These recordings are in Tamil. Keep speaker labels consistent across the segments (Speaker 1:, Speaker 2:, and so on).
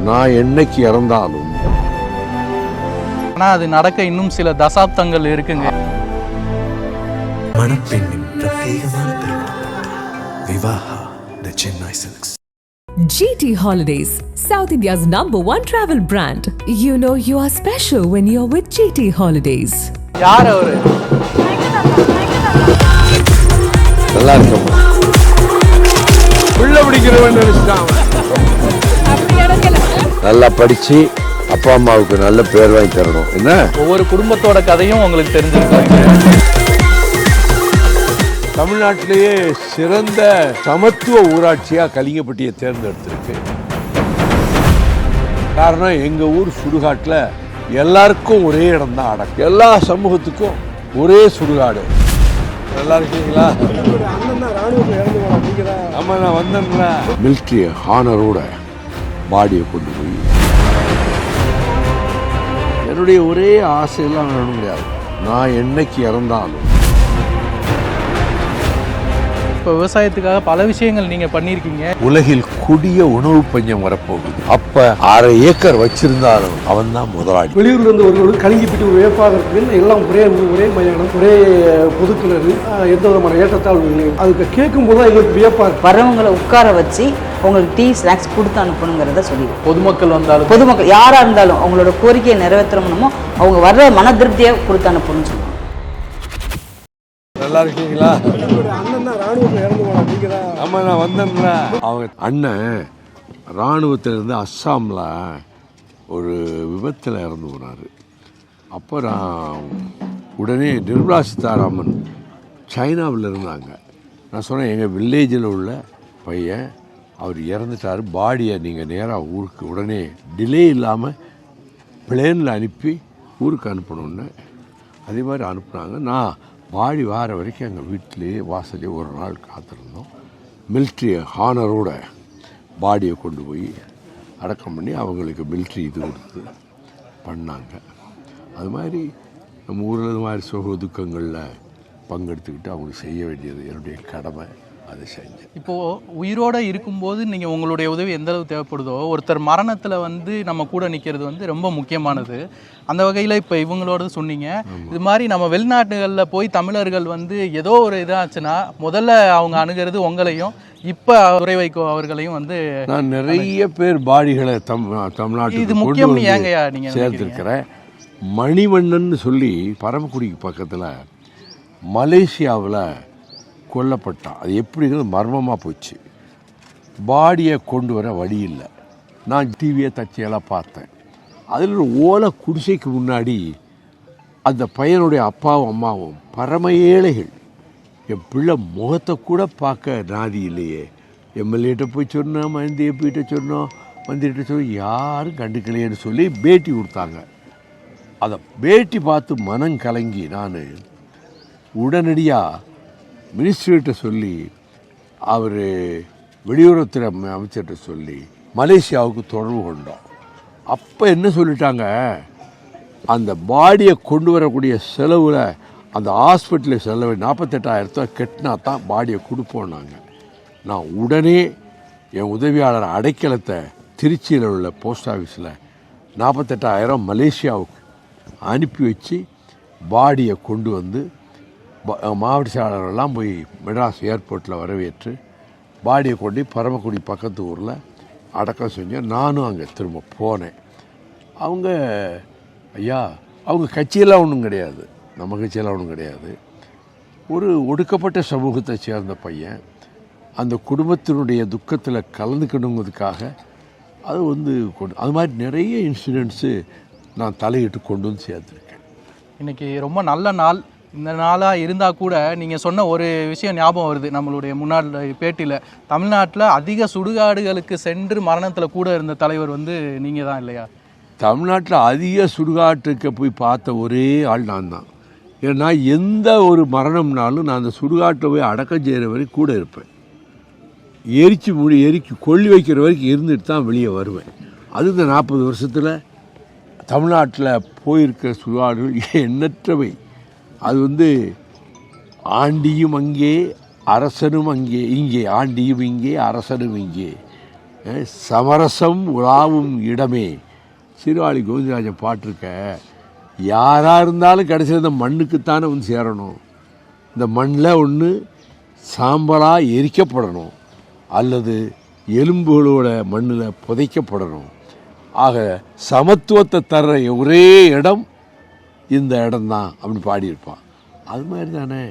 Speaker 1: நான் என்னைக்கு இறந்தாலும்
Speaker 2: ஆனால் அது நடக்க இன்னும் சில தசாப்தங்கள் இருக்குங்க.
Speaker 3: மணப்பெண்ணின் பிரத்யேகமான திருமணம் Vivaha the Chennai silks.
Speaker 4: GT Holidays, South India's #1 travel brand. You know you are special when you're with GT Holidays.
Speaker 2: யார் அவரு?
Speaker 1: நல்லா இருக்கும். உள்ள பிடிக்கிறவன் நினைச்சிட்டான். நல்லா படிச்சு அப்பா அம்மாவுக்கு நல்ல பேர் வாங்கி தரணும். என்ன
Speaker 2: ஒவ்வொரு குடும்பத்தோட கதையும் உங்களுக்கு தெரிஞ்சிருக்காங்க.
Speaker 1: தமிழ்நாட்டிலேயே சிறந்த சமத்துவ ஊராட்சியா கலிங்கப்பட்டியை தேர்ந்தெடுத்திருக்கு. காரணம் எங்க ஊர் சுடுகாட்டில் எல்லாருக்கும் ஒரே இடம் தான் அடக்கம். எல்லா சமூகத்துக்கும் ஒரே சுடுகாடு. நல்லா இருக்கீங்களா? ஆமா, நான் வந்தேன்ல. மிலிட்ரி ஹானரோட பாடியை கொண்டு போய் என்னுடைய ஒரே ஆசையெல்லாம் வேணும் கிடையாது. நான் என்னைக்கு இறந்தாலும்
Speaker 2: இப்போ விவசாயத்துக்காக பல விஷயங்கள் நீங்க பண்ணியிருக்கீங்க.
Speaker 1: உலகில் கொடிய உணவு பஞ்சம் வரப்போகுது. அப்ப 1/2 ஏக்கர் வச்சிருந்தாலும் அவன் தான் முதலாளி.
Speaker 5: வெளியூர்ல இருந்து ஒரு கலங்கிப்பிட்டு ஒரு வேப்பாக எல்லாம் ஒரே மயானம், ஒரே பொதுக்கிணறு, எந்த விதமான ஏற்றத்தாழ்வு இல்லை. அதுக்கு கேட்கும் போது தான் எங்களுக்கு வியப்பாக.
Speaker 6: வரவங்களை உட்கார வச்சு அவங்களுக்கு டீ ஸ்நாக்ஸ் கொடுத்து அனுப்பணுங்கிறத சொல்லி
Speaker 2: பொதுமக்கள் வந்தாலும்
Speaker 6: பொதுமக்கள் யாராக இருந்தாலும் அவங்களோட கோரிக்கையை நிறைவேற்றணுமோ அவங்க வர்ற மன திருப்தியை கொடுத்து அனுப்பணும்னு சொல்லுவாங்க.
Speaker 1: நல்லா இருக்கீங்களா? ஆமா, நான் வந்தேன்ல. அவங்க அண்ணன் இராணுவத்திலிருந்து அஸ்ஸாமில் ஒரு விபத்தில் இறந்து போனார். அப்போ நான் உடனே நிர்மலா சீதாராமன் சைனாவில் இருந்தாங்க. நான் சொன்னேன், எங்கள் வில்லேஜில் உள்ள பையன் அவர் இறந்துட்டார், பாடியை நீங்கள் நேராக ஊருக்கு உடனே டிலே இல்லாமல் பிளேனில் அனுப்பி ஊருக்கு அனுப்பணுன்னு. அதே மாதிரி அனுப்புனாங்க. நான் பாடி வார வரைக்கும் எங்கள் வீட்டிலேயே வாசலே ஒரு நாள் காத்திருந்தோம். மிலிட்ரி ஹானரோட பாடியை கொண்டு போய் அடக்கம் பண்ணி அவங்களுக்கு மிலிட்ரி இது கொடுத்து பண்ணாங்க. அது மாதிரி நம்ம ஊரில் இது மாதிரி சுக துக்கங்களில் பங்கெடுத்துக்கிட்டு அவங்களுக்கு செய்ய வேண்டியது என்னுடைய கடமை. அதை செஞ்சேன்.
Speaker 2: இப்போது உயிரோடு இருக்கும்போது நீங்கள் உங்களுடைய உதவி எந்த அளவு தேவைப்படுதோ, ஒருத்தர் மரணத்தில் வந்து நம்ம கூட நிற்கிறது வந்து ரொம்ப முக்கியமானது. அந்த வகையில் இப்போ இவங்களோட சொன்னீங்க, இது மாதிரி நம்ம வெளிநாட்டுகளில் போய் தமிழர்கள் வந்து ஏதோ ஒரு இதாச்சுன்னா முதல்ல அவங்க அணுகிறது உங்களையும், இப்போ துரை வைகோ அவர்களையும் வந்து
Speaker 1: நான் நிறைய பேர் பாடிகளை தமிழ்நாட்டுக்கு
Speaker 2: இது முக்கியம் ஏங்கய்யா நீங்கள்
Speaker 1: சேர்த்துருக்கிறேன். மணிவண்ணன் சொல்லி பரமக்குடிக்கு பக்கத்தில் மலேசியாவில் கொல்லப்பட்டான். அது எப்படிங்கிறது மர்மமாக போச்சு. பாடியை கொண்டு வர வழி இல்லை. நான் டிவியை தச்சியெல்லாம் பார்த்தேன். அதில் ஒரு ஓலை குடிசைக்கு முன்னாடி அந்த பையனுடைய அப்பாவும் அம்மாவும் பரம ஏழைகள். என் பிள்ளை முகத்தை கூட பார்க்க நாதி இல்லையே. எம்எல்ஏட்ட போய் சொன்னோம், மந்திரிட்ட சொன்னோம், மந்திரிட்ட சொன்னோம், யாரும் கண்டுக்கலையேன்னு சொல்லி பேட்டி கொடுத்தாங்க. அதை பேட்டி பார்த்து மனம் கலங்கி நான் உடனடியாக மினிஸ்டர்கிட்ட சொல்லி, அவர் வெளியுறவுத்துறை அமைச்சர்கிட்ட சொல்லி மலேசியாவுக்கு தொடர்பு கொண்டோம். அப்போ என்ன சொல்லிட்டாங்க, அந்த பாடியை கொண்டு வரக்கூடிய செலவில் அந்த ஹாஸ்பிட்டலில் செலவு 48,000 கட்டினா தான் பாடியை கொடுப்போம். நான் உடனே என் உதவியாளர் அடைக்கலத்தை திருச்சியில் உள்ள போஸ்ட் ஆஃபீஸில் 48,000 மலேசியாவுக்கு அனுப்பி வச்சு பாடியை கொண்டு வந்து மாவட்ட செயலாளரெல்லாம் போய் மெட்ராஸ் ஏர்போர்ட்டில் வரவேற்று பாடியை கொண்டு பரமக்குடி பக்கத்து ஊரில் அடக்கம் செஞ்சேன். நானும் அங்கே திரும்ப போனேன். அவங்க ஐயா, அவங்க கட்சியெல்லாம் ஒன்றும் கிடையாது, நம்ம கட்சியெல்லாம் ஒன்றும் கிடையாது. ஒரு ஒடுக்கப்பட்ட சமூகத்தை சேர்ந்த பையன் அந்த குடும்பத்தினுடைய துக்கத்தில் கலந்துக்கணுங்கிறதுக்காக அது வந்து அது மாதிரி நிறைய இன்சிடென்ட்ஸு நான் தலையிட்டு கொண்டு வந்து சேர்த்துருக்கேன்.
Speaker 2: இன்றைக்கி ரொம்ப நல்ல நாள். இந்த நாளாக இருந்தால் கூட நீங்கள் சொன்ன ஒரு விஷயம் ஞாபகம் வருது. நம்மளுடைய முன்னாள் பேட்டியில் தமிழ்நாட்டில் அதிக சுடுகாடுகளுக்கு சென்று மரணத்தில் கூட இருந்த தலைவர் வந்து நீங்கள் தான் இல்லையா?
Speaker 1: தமிழ்நாட்டில் அதிக சுடுகாட்டுக்கு போய் பார்த்த ஒரே ஆள் நான் தான். ஏன்னா எந்த ஒரு மரணம்னாலும் நான் அந்த சுடுகாட்டை போய் அடக்கம் செய்கிற வரைக்கும் கூட இருப்பேன். எரிச்சு கொல்லி வைக்கிற வரைக்கும் இருந்துட்டு தான் வெளியே வருவேன். அது இந்த 40 வருஷத்தில் தமிழ்நாட்டில் போயிருக்கிற சுடுகாடுகள் எண்ணற்றவை. அது வந்து ஆண்டியும் அங்கே அரசனும் அங்கே, இங்கே ஆண்டியும் இங்கே அரசனும் இங்கே சமரசம் உலாவும் இடமே. சீர்காழி கோவிந்தராஜன் பாட்டிருக்க, யாராக இருந்தாலும் கடைசியில் இந்த மண்ணுக்குத்தானே வந்து சேரணும். இந்த மண்ணில் ஒன்று சாம்பலாக எரிக்கப்படணும் அல்லது எலும்புகளோட மண்ணில் புதைக்கப்படணும். ஆக சமத்துவத்தை தர்ற ஒரே இடம் இந்த இடம்தான் அப்படின்னு பாடியிருப்பான். அது மாதிரி தானே.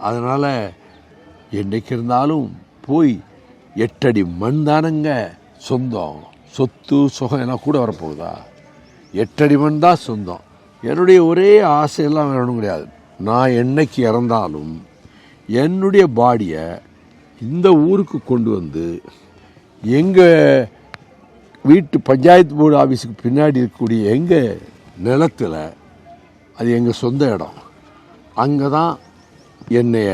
Speaker 1: அதனால் என்றைக்கு இருந்தாலும் போய் 8 அடி மண் தானங்க சொந்தம். சொத்து சுகம் எல்லாம் கூட வரப்போகுதா? 8 அடி மண் தான் சொந்தம். என்னுடைய ஒரே ஆசையெல்லாம் வேணும் கிடையாது. நான் என்னைக்கு இறந்தாலும் என்னுடைய பாடியை இந்த ஊருக்கு கொண்டு வந்து எங்கள் வீட்டு பஞ்சாயத்து போர்டு ஆஃபீஸுக்கு பின்னாடி இருக்கக்கூடிய எங்கள் நிலத்தில், அது எங்கள் சொந்த இடம், அங்கே தான் என்னைய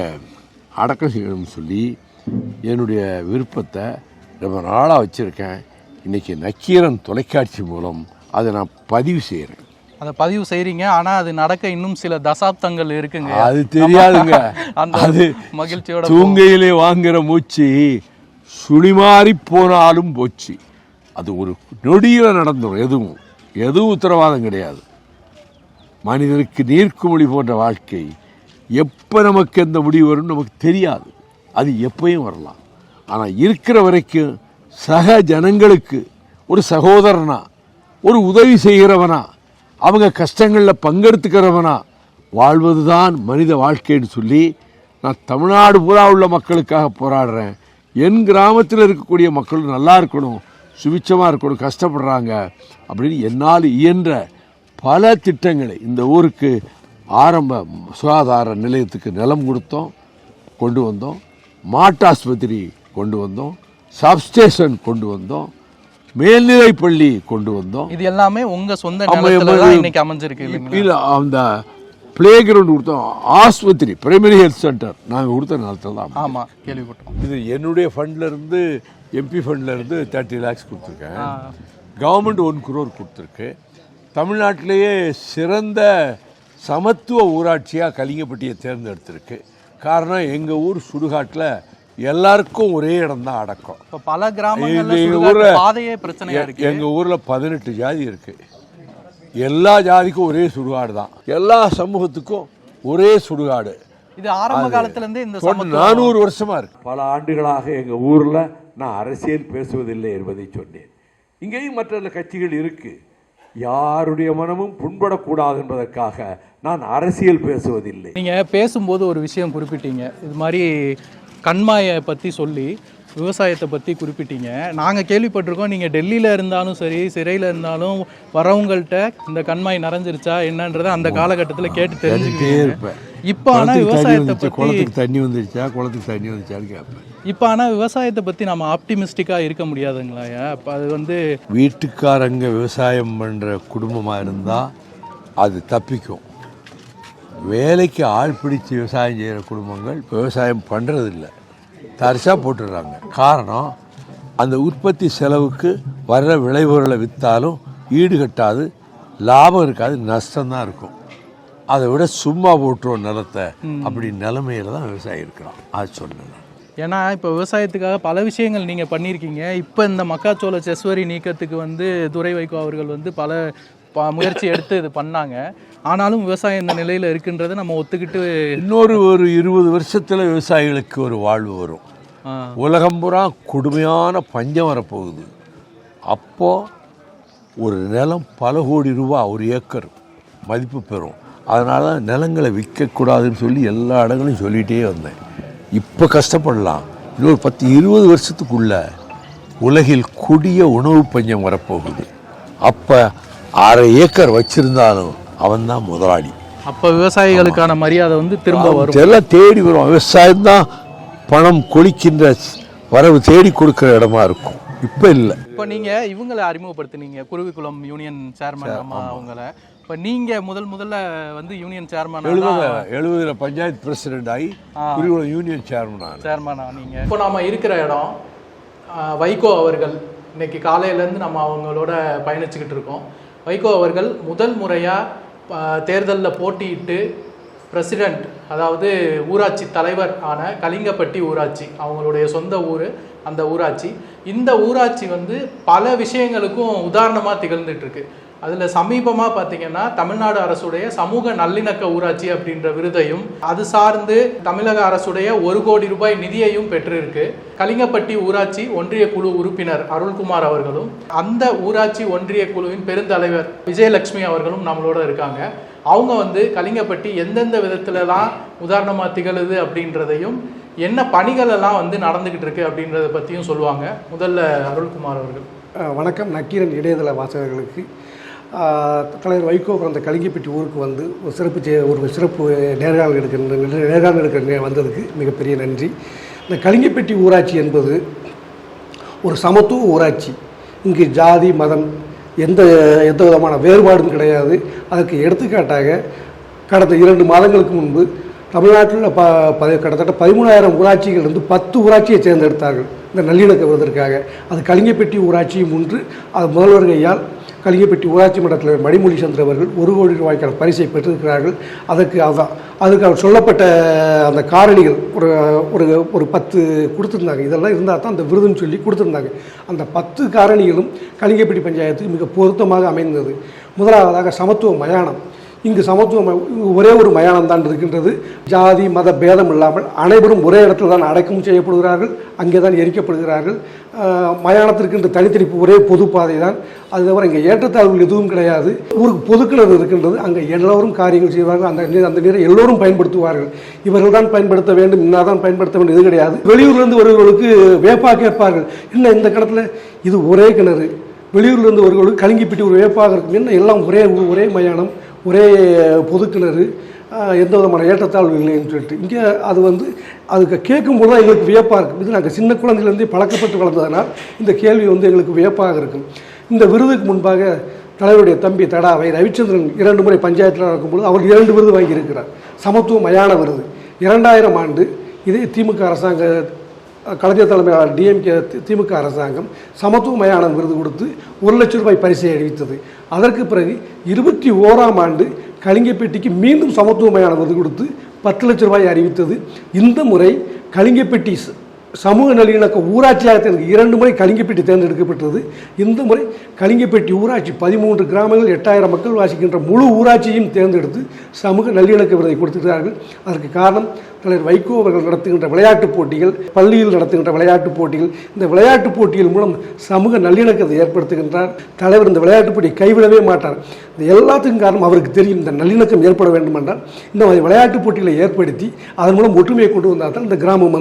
Speaker 1: அடக்கம் செய்யணும்னு சொல்லி என்னுடைய விருப்பத்தை ரொம்ப நாளாக வச்சுருக்கேன். இன்றைக்கி நக்கீரன் தொலைக்காட்சி மூலம் அதை நான் பதிவு செய்கிறேன்.
Speaker 2: அதை பதிவு செய்கிறீங்க, ஆனால் அது நடக்க இன்னும் சில தசாப்தங்கள் இருக்குங்க.
Speaker 1: அது தெரியாதுங்க. அது
Speaker 2: மகிழ்ச்சியோட
Speaker 1: தூங்கையிலே வாங்குகிற மூச்சு சுழிமாறி போனாலும் போச்சு. அது ஒரு நொடியில் நடந்துடும். எதுவும் உத்தரவாதம் கிடையாது. மனிதனுக்கு நீர்க்குமிழி போன்ற வாழ்க்கை எப்போ நமக்கு எந்த முடிவு வரும் நமக்கு தெரியாது. அது எப்பயும் வரலாம். ஆனால் இருக்கிற வரைக்கும் சக ஜனங்களுக்கு ஒரு சகோதரனா, ஒரு உதவி செய்கிறவனா, அவங்க கஷ்டங்களில் பங்கெடுத்துக்கிறவனா வாழ்வது தான் மனித வாழ்க்கைன்னு சொல்லி நான் தமிழ்நாடு பூரா உள்ள மக்களுக்காக போராடுறேன். என் கிராமத்தில் இருக்கக்கூடிய மக்கள் நல்லா இருக்கணும், சுபிட்சமாக இருக்கணும், கஷ்டப்படுறாங்க அப்படின்னு என்னால் இயன்ற பல திட்டங்களை இந்த ஊருக்கு ஆரம்ப சுகாதார நிலையத்துக்கு நிலம் கொடுத்தோம், கொண்டு வந்தோம். மாட்டாஸ்பத்திரி கொண்டு வந்தோம், சப்ஸ்டேஷன் கொண்டு வந்தோம், மேல்நிலை பள்ளி கொண்டு வந்தோம்.
Speaker 2: இது எல்லாமே உங்கள் சொந்த நிலத்துல தான் இன்னைக்கு அமைஞ்சிருக்கு இல்லைங்களா?
Speaker 1: இல்லை, அந்த பிளே கிரவுண்ட் கொடுத்தோம், ஆஸ்பத்திரி, பிரைமரி ஹெல்த் சென்டர் நாங்கள் கொடுத்த நிலத்தில் தான்.
Speaker 2: ஆமாம், கேள்விப்பட்டோம்.
Speaker 1: இது என்னுடைய ஃபண்ட்லேருந்து, எம்பி ஃபண்ட்லேருந்து 30 lakhs கொடுத்துருக்கேன். கவர்மெண்ட் 1 crore கொடுத்துருக்கு. தமிழ்நாட்டிலேயே சிறந்த சமத்துவ ஊராட்சியாக கலிங்கப்பட்டியை தேர்ந்தெடுத்திருக்கு. காரணம், எங்கள் ஊர் சுடுகாட்டில் எல்லாருக்கும் ஒரே இடம் தான் அடக்கம்.
Speaker 2: இப்போ பல கிராமங்களில் பாதையே பிரச்சனையாக இருக்குது.
Speaker 1: எங்கள் ஊரில் 18 ஜாதி இருக்குது. எல்லா ஜாதிக்கும் ஒரே சுடுகாடு தான். எல்லா சமூகத்துக்கும் ஒரே சுடுகாடு.
Speaker 2: இது ஆரம்ப காலத்திலேருந்தே இந்த
Speaker 1: 400 வருஷமாக இருக்குது. பல ஆண்டுகளாக எங்கள் ஊரில் நான் அரசியல் பேசுவதில்லை என்பதை சொன்னேன். இங்கேயும் மற்ற கட்சிகள் இருக்குது. யாருடைய மனமும் புண்படக்கூடாது என்பதற்காக நான் அரசியல் பேசுவதில்லை.
Speaker 2: நீங்கள் பேசும்போது ஒரு விஷயம் குறிப்பிட்டீங்க, இது மாதிரி கண்மாயை பற்றி சொல்லி விவசாயத்தை பற்றி குறிப்பிட்டீங்க. நாங்கள் கேள்விப்பட்டிருக்கோம், நீங்கள் டெல்லியில் இருந்தாலும் சரி, சிறையில் இருந்தாலும் வரவங்கள்ட்ட இந்த கண்மாய் நிறைஞ்சிருச்சா என்னன்றதை அந்த காலகட்டத்தில் கேட்டு தெரிஞ்சுக்கிட்டே
Speaker 1: இருப்பேன்.
Speaker 2: இப்போ ஆனால் விவசாயத்தை பற்றி,
Speaker 1: குளத்துக்கு தண்ணி வந்துருச்சா, குளத்துக்கு தண்ணி வந்துச்சான்னு கேட்பேன்.
Speaker 2: இப்போ ஆனால் விவசாயத்தை பற்றி நம்ம ஆப்டிமிஸ்டிக்காக இருக்க முடியாதுங்களா? அப்போ அது வந்து
Speaker 1: வீட்டுக்காரங்க விவசாயம் பண்ணுற குடும்பமாக இருந்தால் அது தப்பிக்கும். வேலைக்கு ஆள் பிடிச்சி விவசாயம் செய்கிற குடும்பங்கள் விவசாயம் பண்ணுறதில்லை, தரிசாக போட்டுடுறாங்க. காரணம், அந்த உற்பத்தி செலவுக்கு வர்ற விளைபொருளை விற்றாலும் ஈடு கட்டாது, லாபம் இருக்காது, நஷ்டம்தான் இருக்கும். அதை விட சும்மா போட்டுருவோம் நிலத்தை, அப்படி நிலைமையில தான் விவசாயம் இருக்கிறோம். அது சொன்னேன்.
Speaker 2: ஏன்னா இப்போ விவசாயத்துக்காக பல விஷயங்கள் நீங்கள் பண்ணியிருக்கீங்க. இப்போ இந்த மக்காச்சோள செஸ்வரி நீக்கத்துக்கு வந்து துரை வைகோ அவர்கள் வந்து பல முயற்சி எடுத்து இது பண்ணாங்க. ஆனாலும் விவசாயம் இந்த நிலையில் இருக்குன்றதை நம்ம ஒத்துக்கிட்டு
Speaker 1: இன்னொரு 20 வருஷத்தில் விவசாயிகளுக்கு ஒரு வாழ்வு வரும். உலகம் பூரா கொடுமையான பஞ்சம் வரப்போகுது. அப்போது ஒரு நிலம் பல கோடி ரூபா, 1 ஏக்கர் மதிப்பு பெறும். அதனால நிலங்களை விற்கக்கூடாதுன்னு சொல்லி எல்லா இடங்களையும் சொல்லிகிட்டே வந்தேன். இப்போ கஷ்டப்படலாம், இன்னொரு 10-20 வருஷத்துக்குள்ள உலகில் கொடிய உணவு பஞ்சம் வரப்போகுது. அப்போ 1/2 ஏக்கர் வச்சிருந்தாலும் அவன் தான் முதலாளி.
Speaker 2: அப்போ விவசாயிகளுக்கான மரியாதை வந்து திரும்ப வரும்,
Speaker 1: எல்லாம் தேடி வரும். விவசாயம் தான் பணம் கொளிக்கின்ற வரவு தேடி கொடுக்குற இடமா இருக்கும். இப்போ இல்லை.
Speaker 2: இப்போ நீங்கள் இவங்களை அறிமுகப்படுத்தினீங்க, குருவிக்குளம் யூனியன் சேர்மன் அம்மா அவங்கள. இப்போ நீங்கள் முதல்ல வந்து யூனியன் சேர்மன்
Speaker 1: 70 பஞ்சாயத்து பிரசிடென்ட் ஆகி குருவிக்குளம் யூனியன் சேர்மனா
Speaker 2: நீங்கள். இப்போ நம்ம இருக்கிற இடம் வைகோ அவர்கள் இன்னைக்கு காலையிலேருந்து நம்ம அவங்களோட பயணிச்சுக்கிட்டு இருக்கோம். வைகோ அவர்கள் முதல் முறையாக தேர்தலில் போட்டியிட்டு பிரசிடெண்ட், அதாவது ஊராட்சி தலைவர் ஆன கலிங்கப்பட்டி ஊராட்சி, அவங்களுடைய சொந்த ஊர் அந்த ஊராட்சி. இந்த ஊராட்சி வந்து பல விஷயங்களுக்கும் உதாரணமாக திகழ்ந்துட்டு இருக்கு. அதில் சமீபமாக பார்த்தீங்கன்னா தமிழ்நாடு அரசுடைய சமூக நல்லிணக்க ஊராட்சி அப்படின்ற விருதையும் அது சார்ந்து தமிழக அரசுடைய 1 கோடி ரூபாய் நிதியையும் பெற்றிருக்கு. கலிங்கப்பட்டி ஊராட்சி ஒன்றிய குழு உறுப்பினர் அருள்குமார் அவர்களும் அந்த ஊராட்சி ஒன்றிய குழுவின் பெருந்தலைவர் விஜயலட்சுமி அவர்களும் நம்மளோட இருக்காங்க. அவங்க வந்து கலிங்கப்பட்டி எந்தெந்த விதத்துலலாம் உதாரணமாக திகழுது அப்படின்றதையும் என்ன பணிகள் எல்லாம் வந்து நடந்துக்கிட்டு இருக்கு அப்படின்றத பற்றியும் சொல்லுவாங்க. முதல்ல அருள்குமார் அவர்கள்.
Speaker 5: வணக்கம். நக்கீரன் இணையதள வாசகர்களுக்கு தலைவர் வைகோ அந்த கலிங்கப்பட்டி ஊருக்கு வந்து ஒரு சிறப்பு நேர்காணல் எடுக்கிற வந்ததுக்கு மிகப்பெரிய நன்றி. இந்த கலிங்கப்பட்டி ஊராட்சி என்பது ஒரு சமத்துவ ஊராட்சி. இங்கு ஜாதி மதம் எந்த விதமான வேறுபாடும் கிடையாது. அதற்கு எடுத்துக்காட்டாக கடந்த 2 மாதங்களுக்கு முன்பு தமிழ்நாட்டில் கிட்டத்தட்ட 13,000 ஊராட்சிகள் இருந்து 10 ஊராட்சியை தேர்ந்தெடுத்தார்கள் இந்த நல்லிணக்க விருதற்காக. அது கலிங்கப்பட்டி ஊராட்சியும் ஒன்று. அது முதல்வர் கையால் கலிங்கப்பட்டி ஊராட்சி மன்ற தலைவர் மணிமொழி சந்திர அவர்கள் 1 கோடி ரூபாய்க்கான பரிசை பெற்றிருக்கிறார்கள். அதுக்கு அவர் சொல்லப்பட்ட அந்த காரணிகள் ஒரு 10 கொடுத்துருந்தாங்க. இதெல்லாம் இருந்தால் தான் அந்த விருதுன்னு சொல்லி கொடுத்துருந்தாங்க. அந்த 10 காரணிகளும் கலிங்கப்பட்டி பஞ்சாயத்துக்கு மிக பொருத்தமாக அமைந்தது. முதலாவதாக சமத்துவ மயானம். இங்கு சமத்துவம் ஒரே ஒரு மயானம் தான் இருக்கின்றது. ஜாதி மத பேதம் இல்லாமல் அனைவரும் ஒரே இடத்துல தான் அடக்கம் செய்யப்படுகிறார்கள், அங்கே தான் எரிக்கப்படுகிறார்கள். மயானத்திற்கு தனித்தனி ஒரே பொது பாதை தான். அது தவிர இங்கே ஏற்றத்தாழ்வுகள் எதுவும் கிடையாது. ஊருக்கு பொதுக்கிணறு இருக்கின்றது, அங்கே எல்லோரும் காரியங்கள் செய்வார்கள். அந்த நீரை எல்லோரும் பயன்படுத்துவார்கள். இவர்கள் தான் பயன்படுத்த வேண்டும், இன்னாதான் பயன்படுத்த வேண்டும், இது கிடையாது. வெளியூர்லேருந்து வருவர்களுக்கு வேப்பா கேட்பார்கள், இல்லை இந்த கிணத்துல இது ஒரே கிணறு. வெளியூர்லேருந்து வருவர்களுக்கு கலிங்கப்பட்டி ஒரு வேப்பாக இருக்கும், என்ன எல்லாம் ஒரே மயானம், ஒரே பொதுக்கிணறு, எந்த விதமான ஏற்றத்தாழ்வு இல்லைன்னு சொல்லிட்டு இங்கே அதுக்கு கேட்கும்போது தான் எங்களுக்கு வியப்பாக இருக்கும். இது நாங்கள் சின்ன குழந்தையிலேருந்தே பழக்கப்பட்டு வளர்ந்ததனால் இந்த கேள்வி எங்களுக்கு வியப்பாக இருக்கும். இந்த விருதுக்கு முன்பாக தலைவருடைய தம்பி தடாவை ரவிச்சந்திரன் 2 முறை பஞ்சாயத்தில் இருக்கும்போது அவர் 2 விருது வாங்கியிருக்கிறார். சமத்துவ மயான விருது 2000 ஆண்டு இதே திமுக அரசாங்க கலைஞர் தலைமையாளர் டிஎம்கே திமுக அரசாங்கம் சமத்துவ மயான விருது கொடுத்து 1 லட்சம் ரூபாய் பரிசை அறிவித்தது. அதற்கு பிறகு 21ஆம் ஆண்டு கலிங்கப்பட்டிக்கு மீண்டும் சமத்துவ மயான விருது கொடுத்து 10 லட்சம் ரூபாய் அறிவித்தது. இந்த முறை கலிங்கப்பட்டி சமூக நல்லிணக்க ஊராட்சியாக 2 முறை கலிங்கப்பட்டி தேர்ந்தெடுக்கப்பட்டது. இந்த முறை கலிங்கப்பட்டி ஊராட்சி 13 கிராமங்கள் 8000 மக்கள் வாசிக்கின்ற முழு ஊராட்சியையும் தேர்ந்தெடுத்து சமூக நல்லிணக்க விருதை கொடுத்திருக்கிறார்கள். அதற்கு காரணம் தலைவர் வைகோ அவர்கள் நடத்துகின்ற விளையாட்டுப் போட்டிகள், பள்ளியில் நடத்துகின்ற விளையாட்டுப் போட்டிகள். இந்த விளையாட்டுப் போட்டிகள் மூலம் சமூக நல்லிணக்கத்தை ஏற்படுத்துகின்றார் தலைவர். இந்த விளையாட்டுப் போட்டியை கைவிடவே மாட்டார். இந்த எல்லாத்துக்கும் காரணம் அவருக்கு தெரியும், இந்த நல்லிணக்கம் ஏற்பட வேண்டும் என்றால் இந்த மாதிரி விளையாட்டுப் போட்டிகளை ஏற்படுத்தி அதன் மூலம் ஒற்றுமையை கொண்டு வந்தால் தான் இந்த கிராமம்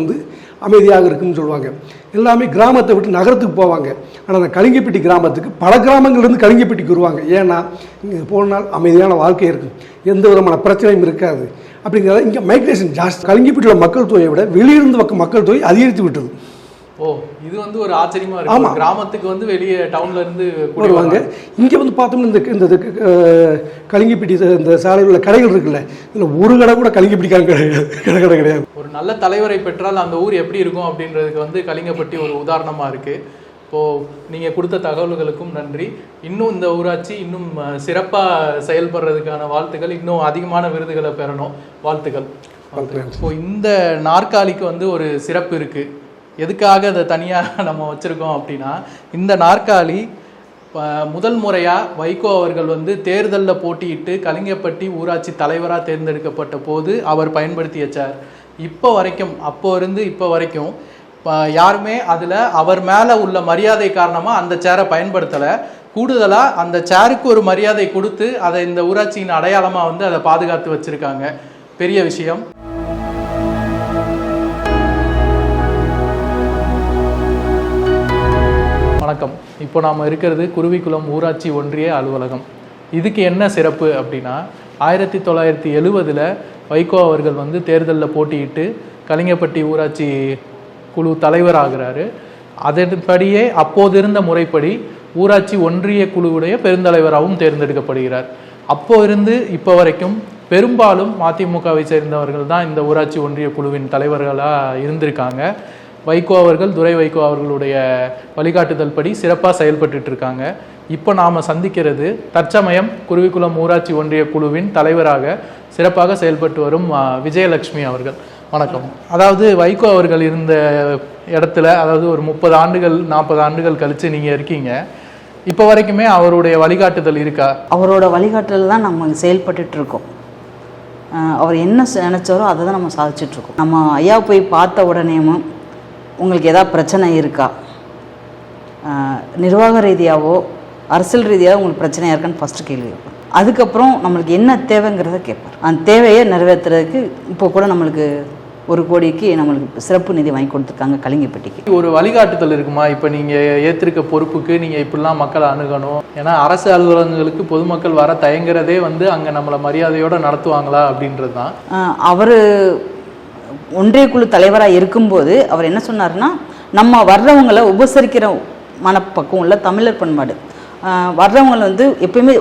Speaker 5: அமைதியாக இருக்குன்னு சொல்லுவாங்க. எல்லாமே கிராமத்தை விட்டு நகரத்துக்கு போவாங்க. ஆனால் அந்த கலிங்கப்பட்டி கிராமத்துக்கு பல கிராமங்கள்லேருந்து கலிங்கப்பட்டிக்கு வருவாங்க. ஏன்னா இங்கே போனால் அமைதியான வாழ்க்கை இருக்கும், எந்த விதமான பிரச்சனையும் இருக்காது. அப்படிங்கிறத இங்கே மைக்ரேஷன் ஜாஸ்தி. கலிங்கப்பட்டியில் மக்கள் தொகையை விட வெளியிருந்து மக்கள் தொகை அதிகரித்து விட்டது.
Speaker 2: ஓ, இது ஒரு ஆச்சரியமா இருக்கு. கிராமத்துக்கு வெளியே டவுன்ல இருந்து
Speaker 5: வருவாங்க. இங்கே பார்த்தோம்னா இந்த கலிங்கப்பட்டி இந்த சாலையில் உள்ள கடைகள் இருக்குல்ல, இதில் ஒரு கடை கூட கலிங்கப்பட்டிக்காரங்க கடை கிடையாது.
Speaker 2: ஒரு நல்ல தலைவரை பெற்றால் அந்த ஊர் எப்படி இருக்கும் அப்படின்றதுக்கு கலிங்கப்பட்டி ஒரு உதாரணமா இருக்கு. இப்போது நீங்கள் கொடுத்த தகவல்களுக்கும் நன்றி. இன்னும் இந்த ஊராட்சி இன்னும் சிறப்பாக செயல்படுறதுக்கான வாழ்த்துக்கள், இன்னும் அதிகமான விருதுகளை பெறணும். வாழ்த்துக்கள். இப்போ இந்த நாற்காலிக்கு ஒரு சிறப்பு இருக்குது. எதுக்காக அதை தனியாக நம்ம வச்சுருக்கோம் அப்படின்னா, இந்த நாற்காலி முதல் முறையாக வைகோ அவர்கள் தேர்தலில் போட்டியிட்டு கலிங்கப்பட்டி ஊராட்சி தலைவராக தேர்ந்தெடுக்கப்பட்ட போது அவர் பயன்படுத்தி வச்சார். இப்போ வரைக்கும், அப்போ இருந்து இப்போ வரைக்கும் யாருமே அதில் அவர் மேலே உள்ள மரியாதை காரணமாக அந்த சேரை பயன்படுத்தலை. கூடுதலாக அந்த சேருக்கு ஒரு மரியாதை கொடுத்து அதை இந்த ஊராட்சியின் அடையாளமாக அதை பாதுகாத்து வச்சுருக்காங்க. பெரிய விஷயம். வணக்கம். இப்போ நாம் இருக்கிறது குருவிக்குளம் ஊராட்சி ஒன்றிய அலுவலகம். இதுக்கு என்ன சிறப்பு அப்படின்னா, 1970 வைகோ அவர்கள் தேர்தலில் போட்டியிட்டு கலிங்கப்பட்டி ஊராட்சி குழு தலைவர் ஆகிறாரு. அதன்படியே அப்போது இருந்த முறைப்படி ஊராட்சி ஒன்றிய குழுவுடைய பெருந்தலைவராகவும் தேர்ந்தெடுக்கப்படுகிறார். அப்போ இருந்து இப்போ வரைக்கும் பெரும்பாலும் மதிமுகவை சேர்ந்தவர்கள் தான் இந்த ஊராட்சி ஒன்றிய குழுவின் தலைவர்களாக இருந்திருக்காங்க. வைகோ அவர்கள், துரை வைகோ அவர்களுடைய வழிகாட்டுதல் படி சிறப்பாக செயல்பட்டு இருக்காங்க. இப்போ நாம் சந்திக்கிறது தற்சமயம் குருவிக்குளம் ஊராட்சி ஒன்றிய குழுவின் தலைவராக சிறப்பாக செயல்பட்டு வரும் விஜயலட்சுமி அவர்கள். வணக்கம். அதாவது வைகோ அவர்கள் இருந்த இடத்துல, அதாவது ஒரு 30 ஆண்டுகள் 40 ஆண்டுகள் கழித்து நீங்கள் இருக்கீங்க. இப்போ வரைக்குமே அவருடைய வழிகாட்டுதல் இருக்கா?
Speaker 6: அவரோட வழிகாட்டுதல் தான் நம்ம செயல்பட்டுட்டு இருக்கோம். அவர் என்ன நினச்சாரோ அதை தான் நம்ம சாதிச்சிட்ருக்கோம். நம்ம ஐயா போய் பார்த்த உடனேயும் உங்களுக்கு ஏதாவது பிரச்சனை இருக்கா, நிர்வாக ரீதியாகவோ அரசியல் ரீதியாக உங்களுக்கு பிரச்சனையாக இருக்கான்னு ஃபஸ்ட்டு கேள்வி கேட்பார். அதுக்கப்புறம் நம்மளுக்கு என்ன தேவைங்கிறத கேட்பார். அந்த தேவையை நிறைவேற்றுறதுக்கு இப்போ கூட நம்மளுக்கு 1 கோடிக்கு நம்மளுக்கு சிறப்பு நிதி வாங்கி கொடுத்துருக்காங்க கலிங்கப்பட்டிக்கு.
Speaker 2: ஒரு வழிகாட்டுதல் இருக்குமா? இப்போ நீங்கள் ஏற்றிருக்க பொறுப்புக்கு நீங்கள் இப்படிலாம் மக்களை அணுகணும், ஏன்னா அரசு அலுவலகங்களுக்கு பொதுமக்கள் வர தயங்குறதே வந்து அங்கே நம்மளை மரியாதையோடு நடத்துவாங்களா அப்படின்றது தான்.
Speaker 6: அவர் ஒன்றிய குழு தலைவராக இருக்கும்போது அவர் என்ன சொன்னார்னா, நம்ம வர்றவங்களை உபசரிக்கிற மனப்பக்கம் உள்ள தமிழர் பண்பாடு. வர்றவங்களை வந்து எப்பயுமே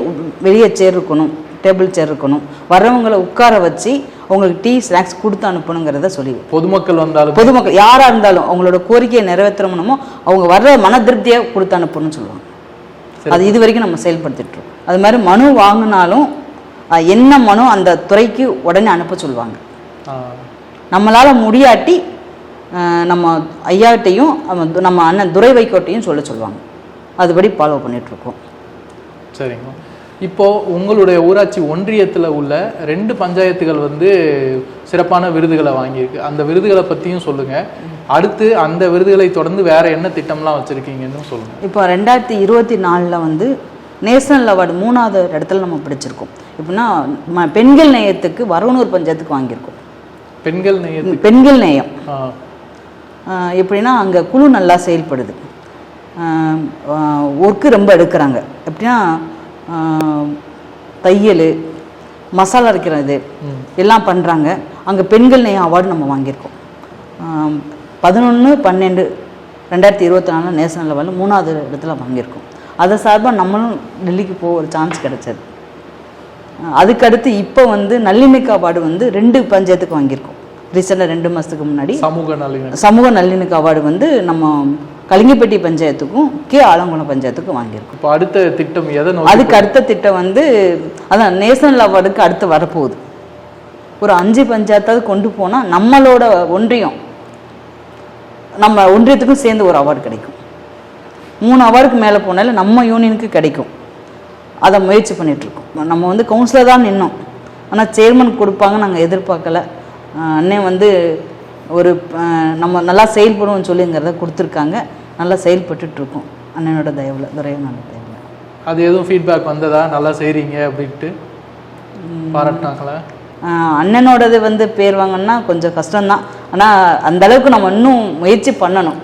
Speaker 6: வெளியே சேர் இருக்கணும், டேபிள் சேர் இருக்கணும், வர்றவங்களை உட்கார வச்சு அவங்களுக்கு டீ ஸ்நாக்ஸ் கொடுத்து அனுப்பணுங்கிறத சொல்லி,
Speaker 2: பொதுமக்கள் வந்தாலும்
Speaker 6: பொதுமக்கள் யாராக இருந்தாலும் அவங்களோட கோரிக்கையை நிறைவேற்றணுமோ அவங்க வர்ற மன திருப்தியை கொடுத்து அனுப்பணும்னு சொல்லுவாங்க. அது இது வரைக்கும் நம்ம செயல்படுத்திட்டுருக்கோம். அது மாதிரி மனு வாங்கினாலும் என்ன மனு அந்த துறைக்கு உடனே அனுப்ப சொல்லுவாங்க. நம்மளால் முடியாட்டி நம்ம ஐயாட்டையும் நம்ம அண்ணன் துரை வைக்கோட்டையும் சொல்லுவாங்க. அதுபடி ஃபாலோ பண்ணிகிட்ருக்கோம்.
Speaker 2: சரிங்க. இப்போது உங்களுடைய ஊராட்சி ஒன்றியத்தில் உள்ள 2 பஞ்சாயத்துகள் வந்து சிறப்பான விருதுகளை வாங்கியிருக்கு. அந்த விருதுகளை பற்றியும் சொல்லுங்கள். அடுத்து அந்த விருதுகளை தொடர்ந்து வேறு என்ன திட்டம்லாம் வச்சுருக்கீங்கன்னு சொல்லுங்கள்.
Speaker 6: இப்போ 2024 வந்து நேஷனல் அவார்டு 3வது இடத்துல நம்ம பிடிச்சிருக்கோம். எப்படின்னா பெண்கள் நேயத்துக்கு வரவனூர் பஞ்சாயத்துக்கு வாங்கியிருக்கோம். பெண்கள் நேயம் எப்படின்னா அங்கே குழு நல்லா செயல்படுது, ஒர்க்கு ரொம்ப எடுக்கிறாங்க. எப்படின்னா தையல், மசாலா அரைக்கிறது எல்லாம் பண்ணுறாங்க. அங்கே பெண்கள் நேயம் அவார்டு நம்ம வாங்கியிருக்கோம். 11/12/2024 நேஷனல் லெவலில் 3வது இடத்துல வாங்கியிருக்கோம். அதை சார்பாக நம்மளும் டெல்லிக்கு போக ஒரு சான்ஸ் கிடச்சது. அதுக்கடுத்து இப்போ வந்து நல்லிணக்க அவார்டு வந்து 2 பஞ்சாயத்துக்கு வாங்கியிருக்கோம். ரீசெண்டாக 2 மாதத்துக்கு முன்னாடி சமூக நல்லிணக்க அவார்டு வந்து நம்ம கலிங்கப்பட்டி பஞ்சாயத்துக்கும் ஆலங்குளம் பஞ்சாயத்துக்கும் வாங்கியிருக்கோம்.
Speaker 2: இப்போ அடுத்த திட்டம்
Speaker 6: அதுக்கு அடுத்த திட்டம் வந்து அதான் நேஷனல் அவார்டுக்கு அடுத்து வரப்போகுது. ஒரு 5 பஞ்சாயத்தாவது கொண்டு போனால் நம்மளோட ஒன்றியம், நம்ம ஒன்றியத்துக்கும் சேர்ந்து ஒரு அவார்டு கிடைக்கும். 3 அவார்டுக்கு மேலே போனாலும் நம்ம யூனியனுக்கு கிடைக்கும். அதை முயற்சி பண்ணிகிட்ருக்கோம். நம்ம வந்து கவுன்சிலர் தான் நின்னோம், ஆனால் சேர்மன் கொடுப்பாங்க நாங்கள் எதிர்பார்க்கல. அண்ணன் வந்து ஒரு நம்ம நல்லா செயல்படுவோம்னு சொல்லிங்கிறத கொடுத்துருக்காங்க. நல்லா செயல்பட்டுருக்கோம் அண்ணனோட தயவில், துரையனோட தயவில்.
Speaker 2: அது எதுவும் ஃபீட்பேக் வந்ததா? நல்லா செய்கிறீங்க அப்படின்ட்டு பாராட்டினாங்களா?
Speaker 6: அண்ணனோடது வந்து பேர் வாங்கன்னா கொஞ்சம் கஷ்டம்தான். ஆனால் அந்தளவுக்கு நம்ம இன்னும் முயற்சி பண்ணணும்.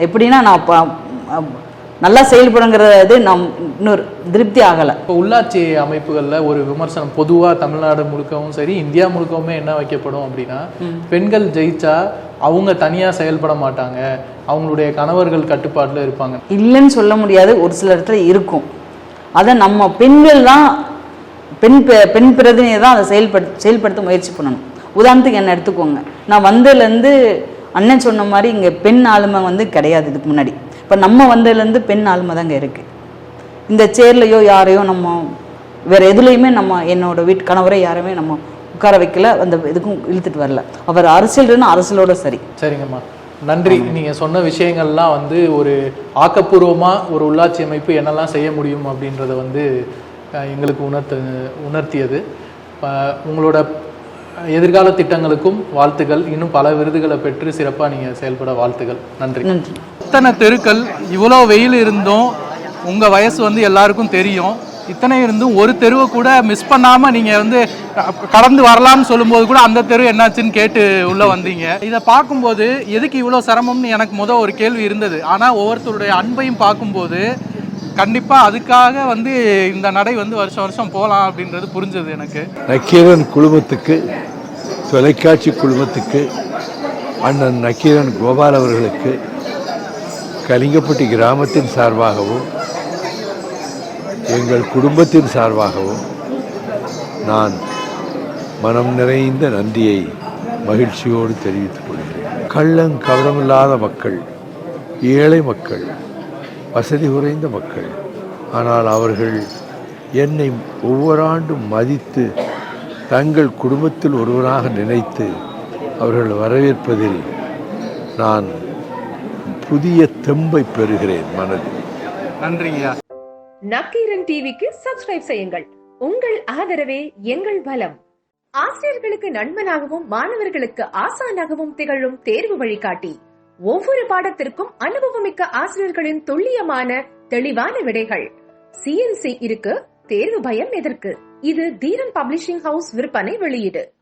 Speaker 6: எப்படின்னா நான் நல்லா செயல்படுங்கிறது நம் இன்னொரு திருப்தி ஆகலை.
Speaker 2: இப்போ உள்ளாட்சி அமைப்புகளில் ஒரு விமர்சனம் பொதுவாக தமிழ்நாடு முழுக்கவும் சரி இந்தியா முழுக்கவுமே என்ன வைக்கப்படும் அப்படின்னா, பெண்கள் ஜெயிச்சா அவங்க தனியாக செயல்பட மாட்டாங்க, அவங்களுடைய கணவர்கள் கட்டுப்பாட்டில் இருப்பாங்க.
Speaker 6: இல்லைன்னு சொல்ல முடியாது, ஒரு சில இடத்துல இருக்கும். அதை நம்ம பெண்கள் தான் பெண் பிரதிநிதியை தான் அதை செயல்படுத்த முயற்சி பண்ணணும். உதாரணத்துக்கு என்ன எடுத்துக்கோங்க, நான் வந்ததுலேருந்து அண்ணன் சொன்ன மாதிரி இங்கே பெண் ஆளுமை வந்து கிடையாது. இதுக்கு முன்னாடி இப்போ நம்ம வந்ததுலேருந்து பெண் ஆளுமை தாங்க இருக்குது. இந்த சேர்லையோ யாரையோ நம்ம வேறு எதுலேயுமே நம்ம என்னோட கணவரை யாருமே நம்ம உட்கார வைக்கல, அந்த இதுக்கும் இழுத்துட்டு வரல. அவர் அரசியல்னா அரசியலோட சரி.
Speaker 2: சரிங்கம்மா, நன்றி. நீங்கள் சொன்ன விஷயங்கள்லாம் வந்து ஒரு ஆக்கப்பூர்வமாக ஒரு உள்ளாட்சி அமைப்பு என்னெல்லாம் செய்ய முடியும் அப்படின்றத வந்து எங்களுக்கு உணர்த்தியது. உங்களோட எதிர்கால திட்டங்களுக்கும் வாழ்த்துக்கள். இன்னும் பல விருதுகளை பெற்று சிறப்பாக நீங்கள் செயல்பட வாழ்த்துக்கள். நன்றி.
Speaker 6: நன்றி.
Speaker 2: இத்தனை தெருக்கள், இவ்வளோ வெயில் இருந்தும் உங்கள் வயசு வந்து எல்லாருக்கும் தெரியும். இத்தனை இருந்தும் ஒரு தெருவை கூட மிஸ் பண்ணாமல் நீங்கள் வந்து கடந்து வரலாம்னு சொல்லும்போது கூட அந்த தெரு என்னாச்சுன்னு கேட்டு உள்ளே வந்தீங்க. இதை பார்க்கும்போது எதுக்கு இவ்வளோ சிரமம்னு எனக்கு ஒரு கேள்வி இருந்தது. ஆனால் ஒவ்வொருத்தருடைய அன்பையும் பார்க்கும்போது கண்டிப்பாக அதுக்காக வந்து இந்த நடை வந்து வருஷம் போகலாம் அப்படின்றது புரிஞ்சது எனக்கு.
Speaker 1: நக்கீரன் குழுமத்துக்கு, தொலைக்காட்சி குழுமத்துக்கு, அண்ணன் நக்கீரன் கோபால் அவர்களுக்கு கலிங்கப்பட்டி கிராமத்தின் சார்பாகவும் எங்கள் குடும்பத்தின் சார்பாகவும் நான் மனம் நிறைந்த நன்றியை மகிழ்ச்சியோடு தெரிவித்துக் கொள்கிறேன். கள்ளங்கவடமில்லாத மக்கள், ஏழை மக்கள், வசதி குறைந்த மக்கள், ஆனால் அவர்கள் என்னை ஒவ்வொரு ஆண்டும் மதித்து தங்கள் குடும்பத்தில் ஒருவராக நினைத்து அவர்கள் வரவேற்பதில் நான் புதிய தெம்பை பெறுகிறேன் மனதில்.
Speaker 2: நன்றிங்கய்யா.
Speaker 7: நக்கீரன் டிவிக்கு சப்ஸ்கிரைப் செய்யுங்கள். உங்கள் ஆதரவே எங்கள் பலம். ஆசிரியர்களுக்கு நண்பனாகவும் மாணவர்களுக்கு ஆசானாகவும் திகழும் தேர்வு வழிகாட்டி. ஒவ்வொரு பாடத்திற்கும் அனுபவமிக்க ஆசிரியர்களின் துல்லியமான தெளிவான விடைகள். CNC இருக்கு, தேர்வு பயம் எதற்கு? இது தீரன் பப்ளிஷிங் ஹவுஸ் விற்பனை வெளியீடு.